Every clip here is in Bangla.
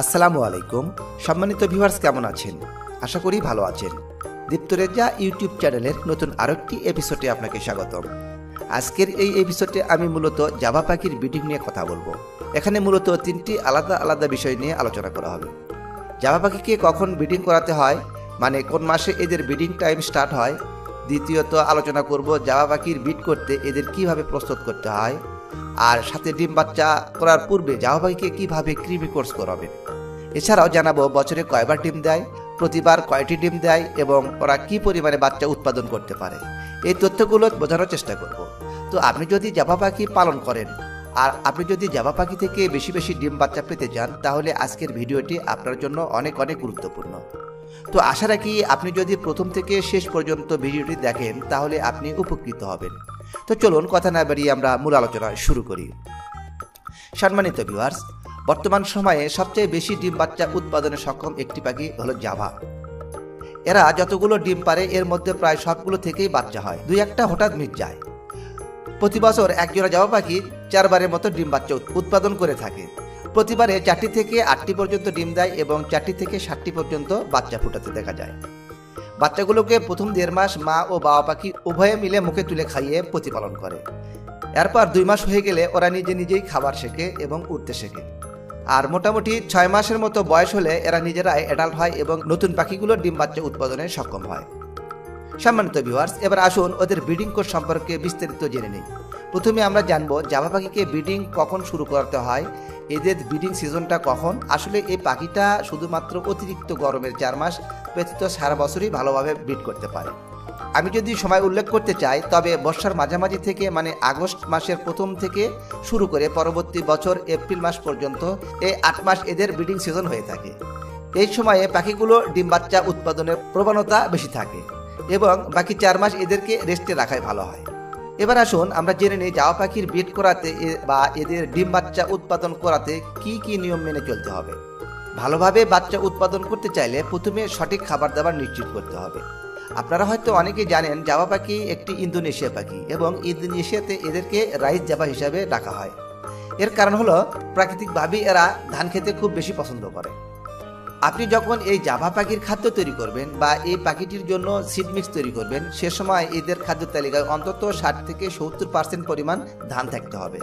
আসসালামু আলাইকুম সম্মানিত ভিউয়ার্স, কেমন আছেন? আশা করি ভালো আছেন। দীপ্তরেজা ইউটিউব চ্যানেলের নতুন আরেকটি এপিসোডে আপনাকে স্বাগতম। আজকের এই এপিসোডে আমি মূলত জাভা পাখির ব্রিডিং নিয়ে কথা বলবো। এখানে মূলত তিনটি আলাদা আলাদা বিষয় নিয়ে আলোচনা করা হবে। জাভা পাখিকে কখন ব্রিডিং করাতে হয়, মানে কোন মাসে এদের ব্রিডিং টাইম স্টার্ট হয়। দ্বিতীয়ত আলোচনা করব জাভা পাখির ব্রিড করতে এদের কিভাবে প্রস্তুত করতে হয়, আর সাথে ডিম বাচ্চা করার পূর্বে জাভা পাখিকে কীভাবে কৃমি কোর্স করাবেন। এছাড়াও জানাবো বছরে কয়বার ডিম দেয়, প্রতিবার কয়টি ডিম দেয় এবং ওরা কী পরিমাণে বাচ্চা উৎপাদন করতে পারে। এই তথ্যগুলো বোঝানোর চেষ্টা করব। তো আপনি যদি জাভা পাখি পালন করেন আর আপনি যদি জাভা পাখি থেকে বেশি বেশি ডিম বাচ্চা পেতে চান, তাহলে আজকের ভিডিওটি আপনার জন্য অনেক অনেক গুরুত্বপূর্ণ। তো আশা রাখি আপনি যদি প্রথম থেকে শেষ পর্যন্ত ভিডিওটি দেখেন তাহলে আপনি উপকৃত হবেন। তো চলুন কথা না বাড়িয়ে আমরা মূল আলোচনা শুরু করি। সম্মানিত ভিউয়ার্স, বর্তমান সময়ে সবচেয়ে বেশি ডিম বাচ্চা উৎপাদনে সক্ষম একটি পাখি হলো জাভা। এরা যতগুলো ডিম পারে এর মধ্যে প্রায় সবগুলো থেকেই বাচ্চা হয়, দুই একটা হঠাৎ মিট যায়। প্রতি বছর একজোড়া জাভা পাখি 4 বারের মতো ডিম বাচ্চা উৎপাদন করে থাকে। প্রতিবারে 4টি থেকে 8টি পর্যন্ত ডিম দেয় এবং 4টি থেকে 7টি পর্যন্ত বাচ্চা ফুটাতে দেখা যায়। বাচ্চাগুলোকে প্রথম 1.5 মাস মা ও বাবা পাখি উভয়ে মিলে মুখে তুলে খাইয়ে প্রতিপালন করে। এরপর 2 মাস হয়ে গেলে ওরা নিজেই খাবার শেখে এবং উঠতে শেখে। আর মোটামুটি 6 মাসের মতো বয়স হলে এরা নিজেরাই অ্যাডাল্ট হয় এবং নতুন পাখিগুলোর ডিম বাচ্চা উৎপাদনে সক্ষম হয়। সম্মানিত ভিউয়ার্স, এবার আসুন ওদের ব্রিডিং কোর্স সম্পর্কে বিস্তারিত জেনে নিই। প্রথমে আমরা জানবো জাভা পাখিকে ব্রিডিং কখন শুরু করতে হয়, এদের ব্রিডিং সিজনটা কখন। আসলে এই পাখিটা শুধুমাত্র অতিরিক্ত গরমের 4 মাস ব্যতীত সারা বছরই ভালোভাবে ব্রিড করতে পারে। আমি যদি সময় উল্লেখ করতে চাই তবে বর্ষার মাঝামাঝি থেকে মানে আগস্ট মাসের প্রথম থেকে শুরু করে পরবর্তী বছর এপ্রিল মাস পর্যন্ত এই 8 মাস এদের ব্রিডিং সিজন হয়ে থাকে। এই সময়ে পাখিগুলো ডিম বাচ্চা উৎপাদনের প্রবণতা বেশি থাকে এবং বাকি 4 মাস এদেরকে রেস্টে রাখাই ভালো হয়। এবার আসুন আমরা জেনে নিই জাভা পাখির ব্রিড করাতে বা এদের ডিম বাচ্চা উৎপাদন করাতে কি কি নিয়ম মেনে চলতে হবে। ভালোভাবে বাচ্চা উৎপাদন করতে চাইলে প্রথমে সঠিক খাবার দাবার নিশ্চিত করতে হবে। আপনারা হয়তো অনেকেই জানেন জাভা পাখি একটি ইন্দোনেশিয়া পাখি এবং ইন্দোনেশিয়াতে এদেরকে রাইস জাভা হিসাবে ডাকা হয়। এর কারণ হলো প্রাকৃতিকভাবেই এরা ধান খেতে খুব বেশি পছন্দ করে। আপনি যখন এই জাভা পাখির খাদ্য তৈরি করবেন বা এই পাখিটির জন্য সিড মিক্স তৈরি করবেন, সে সময় এদের খাদ্য তালিকায় অন্তত 60 থেকে 70% পরিমাণ ধান থাকতে হবে।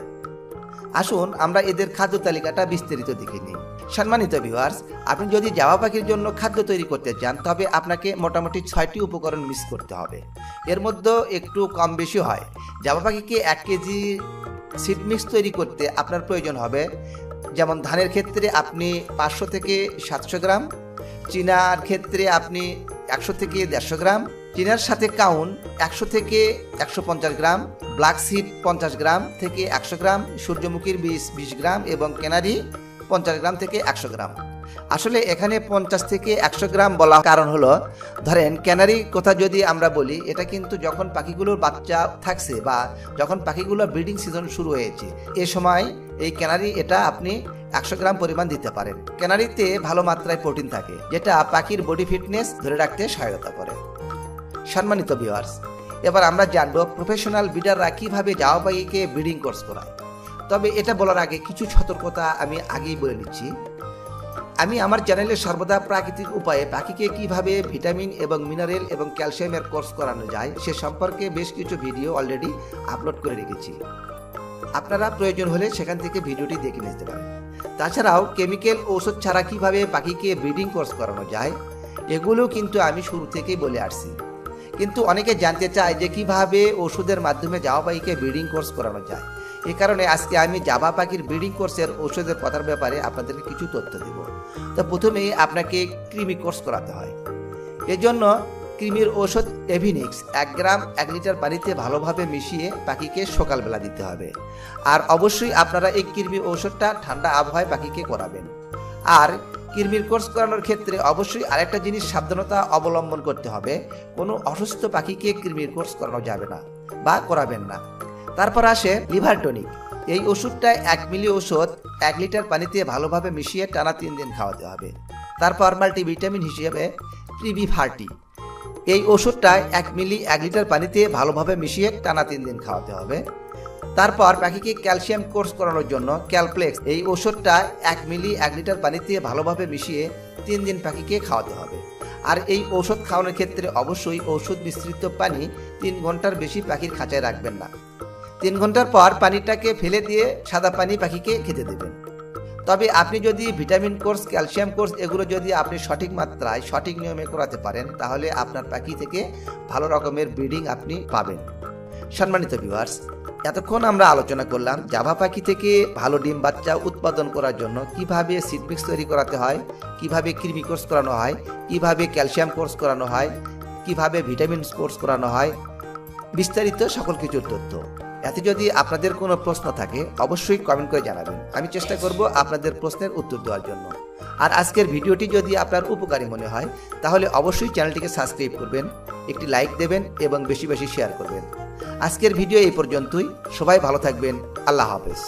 আসুন আমরা এদের খাদ্য তালিকাটা বিস্তারিত দেখে নিই। সম্মানিত ভিউয়ার্স, আপনি যদি জাভা পাখির জন্য খাদ্য তৈরি করতে চান তবে আপনাকে মোটামুটি 6টি উপকরণ মিক্স করতে হবে। এর মধ্যে একটু কম বেশি হয়। জাভা পাখিকে 1 কেজি সিড মিক্স তৈরি করতে আপনার প্রয়োজন হবে, যেমন ধানের ক্ষেত্রে আপনি 500 থেকে 700 গ্রাম, চীনার ক্ষেত্রে আপনি 100 থেকে 150 গ্রাম, চীনার সাথে কাউন 100 থেকে 150 গ্রাম, ব্ল্যাক সিড 50 গ্রাম থেকে 100 গ্রাম, সূর্যমুখীর বীজ 20 গ্রাম এবং ক্যানারি 50 গ্রাম থেকে 100 গ্রাম। আসলে এখানে 50 থেকে 100 গ্রাম বলা কারণ হলো, ধরেন ক্যানারি কথা যদি আমরা বলি, এটা কিন্তু যখন পাখিগুলোর বাচ্চা থাকছে বা যখন পাখিগুলোর ব্রিডিং সিজন শুরু হয়েছে এ সময় এই ক্যানারি এটা আপনি 100 গ্রাম পরিমাণ দিতে পারেন। ক্যানারিতে ভালো মাত্রায় প্রোটিন থাকে যেটা পাখির বডি ফিটনেস ধরে রাখতে সহায়তা করে। সম্মানিত ভিউয়ার্স, এবার আমরা জানবো প্রফেশনাল ব্রিডাররা কিভাবে জাভা পাখিকে ব্রিডিং কোর্স করায়। তবে এটা বলার আগে কিছু সতর্কতা আমি আগেই বলে নিচ্ছি। আমি আমার চ্যানেলে সর্বদা প্রাকৃতিক উপায়ে পাখিকে কিভাবে ভিটামিন এবং মিনারেল এবং ক্যালসিয়ামের কোর্স করানো যায় সে সম্পর্কে বেশ কিছু ভিডিও অলরেডি আপলোড করে রেখেছি। আপনারা প্রয়োজন হলে সেখান থেকে ভিডিওটি দেখে নিতে পারেন। তাছাড়াও কেমিক্যাল ঔষধ ছাড়া কিভাবে পাখিকে ব্রিডিং কোর্স করানো যায় এগুলো কিন্তু আমি শুরু থেকেই বলে আসছি। কিন্তু অনেকে জানতে চায় যে কিভাবে ওষুধের মাধ্যমে জাভা পাখিকে ব্রিডিং কোর্স করানো যায়। এই কারণে আজকে আমি জাভা পাখির ব্রিডিং কোর্সের ওষুধের কথার ব্যাপারে আপনাদেরকে কিছু তথ্য দেব। তো প্রথমেই আপনাকে কৃমি কোর্স করাতে হয়। এজন্য কৃমির ওষুধ এভিনিক্স 1 গ্রাম 1 লিটার পানিতে ভালোভাবে মিশিয়ে পাখিকে সকালবেলা দিতে হবে। আর অবশ্যই আপনারা এই কৃমি ওষুধটা ঠান্ডা আবহাওয়ায় পাখিকে করাবেন। আর কৃমির কোর্স করানোর ক্ষেত্রে অবশ্যই আরেকটা জিনিস সাবধানতা অবলম্বন করতে হবে, কোনো অসুস্থ পাখিকে কৃমির কোর্স করানো যাবে না বা করাবেন না। তারপর আসে লিভার টনিক। এই ওষুধটা 1 মিলি ওষুধ 1 লিটার পানিতে ভালোভাবে মিশিয়ে টানা 3 দিন খাওয়াতে হবে। তারপর মাল্টিভিটামিন হিসেবে প্রিভি40। এই ওষুধটা 1 মিলি 1 লিটার পানিতে ভালোভাবে মিশিয়ে টানা 3 দিন খাওয়াতে হবে। তারপর পাখিকে ক্যালসিয়াম কোর্স করানোর জন্য ক্যালপ্লেক্স এই ওষুধটা 1 মিলি 1 লিটার পানিতে ভালোভাবে মিশিয়ে 3 দিন পাখিকে খাওয়াতে হবে। আর এই ঔষধ খাওয়ানোর ক্ষেত্রে অবশ্যই ওষুধ মিশ্রিত পানি 3 ঘন্টার বেশি পাখির খাঁচায় রাখবেন না। 3 ঘন্টার পর পানিটাকে ফেলে দিয়ে সাদা পানি পাখিকে খেতে দেবেন। তবে আপনি যদি ভিটামিন কোর্স, ক্যালসিয়াম কোর্স এগুলো যদি আপনি সঠিক মাত্রায় সঠিক নিয়মে করাতে পারেন, তাহলে আপনার পাখি থেকে ভালো রকমের ব্রিডিং আপনি পাবেন। সম্মানিত ভিউয়ার্স, এতক্ষণ আমরা আলোচনা করলাম জাভা পাখি থেকে ভালো ডিম বাচ্চা উৎপাদন করার জন্য কিভাবে সিড মিক্স তৈরি করাতে হয়, কিভাবে কৃমি কোর্স করানো হয়, কিভাবে ক্যালসিয়াম কোর্স করানো হয়, কিভাবে ভিটামিন কোর্স করানো হয়, বিস্তারিত সকল কিছুর তথ্য। এতে যদি আপনাদের কোনো প্রশ্ন থাকে অবশ্যই কমেন্ট করে জানাবেন, আমি চেষ্টা করব আপনাদের প্রশ্নের উত্তর দেওয়ার জন্য। আর আজকের ভিডিওটি যদি আপনার উপকারী মনে হয় তাহলে অবশ্যই চ্যানেলটিকে সাবস্ক্রাইব করবেন, একটি লাইক দেবেন এবং বেশি বেশি শেয়ার করবেন। আজকের ভিডিও এই পর্যন্তই। সবাই ভালো থাকবেন। আল্লাহ হাফেজ।